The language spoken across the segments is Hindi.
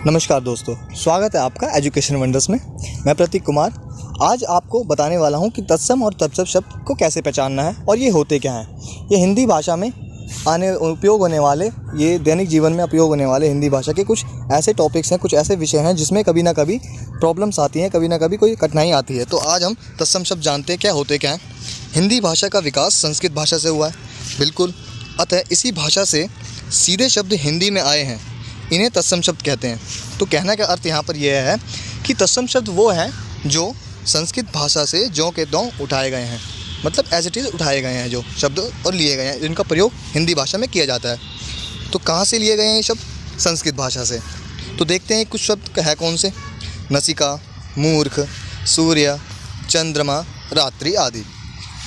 नमस्कार दोस्तों, स्वागत है आपका एजुकेशन वंडर्स में। मैं प्रतीक कुमार आज आपको बताने वाला हूं कि तत्सम और तत्सम शब्द को कैसे पहचानना है और ये होते क्या हैं। ये हिंदी भाषा में उपयोग होने वाले, ये दैनिक जीवन में उपयोग होने वाले हिंदी भाषा के कुछ ऐसे टॉपिक्स हैं, कुछ ऐसे विषय हैं जिसमें कभी ना कभी प्रॉब्लम्स आती हैं, कभी ना कभी कोई कठिनाई आती है। तो आज हम तत्सम शब्द जानते हैं क्या होते क्या हैं। हिंदी भाषा का विकास संस्कृत भाषा से हुआ है, बिल्कुल। अतः इसी भाषा से सीधे शब्द हिंदी में आए हैं, इन्हें तत्सम शब्द कहते हैं। तो कहने का अर्थ यहाँ पर यह है कि तत्सम शब्द वो हैं जो संस्कृत भाषा से ज्यों के त्यों उठाए गए हैं, मतलब एज इट इज़ उठाए गए हैं जो शब्द और लिए गए हैं, जिनका प्रयोग हिंदी भाषा में किया जाता है। तो कहाँ से लिए गए हैं ये शब्द? संस्कृत भाषा से। तो देखते हैं कुछ शब्द है कौन से। नसिका, मूर्ख, सूर्य, चंद्रमा, रात्रि आदि।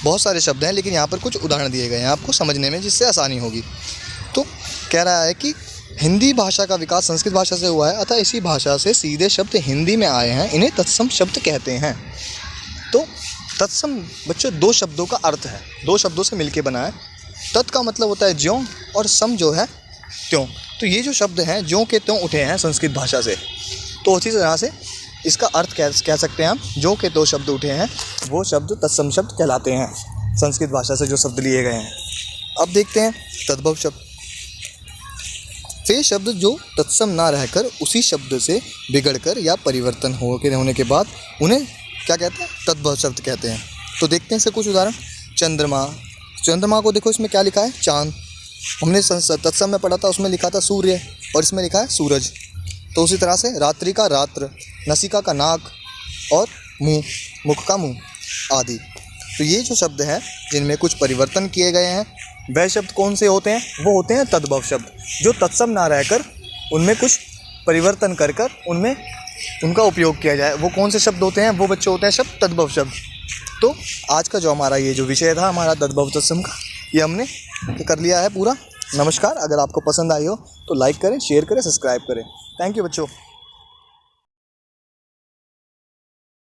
बहुत सारे शब्द हैं, लेकिन यहाँ पर कुछ उदाहरण दिए गए हैं आपको समझने में, जिससे आसानी होगी। तो कह रहा है कि हिंदी भाषा का विकास संस्कृत भाषा से हुआ है, अतः इसी भाषा से सीधे शब्द हिंदी में आए हैं, इन्हें तत्सम शब्द कहते हैं। तो तत्सम बच्चों दो शब्दों का अर्थ है, दो शब्दों से मिलके बना है। तत् का मतलब होता है ज्यों और सम जो है त्यों। तो ये जो शब्द हैं ज्यों के त्यों उठे हैं संस्कृत भाषा से। तो उसी तरह से इसका अर्थ कह सकते हैं हम, ज्यों के त्यों शब्द उठे हैं वो शब्द तत्सम शब्द कहलाते हैं, संस्कृत भाषा से जो शब्द लिए गए हैं। अब देखते हैं तद्भव शब्द। वे शब्द जो तत्सम ना रहकर उसी शब्द से बिगड़कर या परिवर्तन होने के बाद उन्हें क्या कहते हैं? तद्भव शब्द कहते हैं। तो देखते हैं इससे कुछ उदाहरण। चंद्रमा, चंद्रमा को देखो, इसमें क्या लिखा है? चांद। हमने तत्सम में पढ़ा था, उसमें लिखा था सूर्य, और इसमें लिखा है सूरज। तो उसी तरह से रात्रि का रात्र, नसिका का नाक और मुँह, मुख का मुँह आदि। तो ये जो शब्द हैं जिनमें कुछ परिवर्तन किए गए हैं, वह शब्द कौन से होते हैं? वो होते हैं तद्भव शब्द, जो तत्सम ना रहकर उनमें कुछ परिवर्तन कर उनमें उनका उपयोग किया जाए। वो कौन से शब्द होते हैं? वो बच्चे होते हैं शब्द तद्भव शब्द। तो आज का जो हमारा ये जो विषय था हमारा तद्भव तत्सम का, ये हमने कर लिया है पूरा। नमस्कार। अगर आपको पसंद आई हो तो लाइक करें, शेयर करें, सब्सक्राइब करें। थैंक यू बच्चों।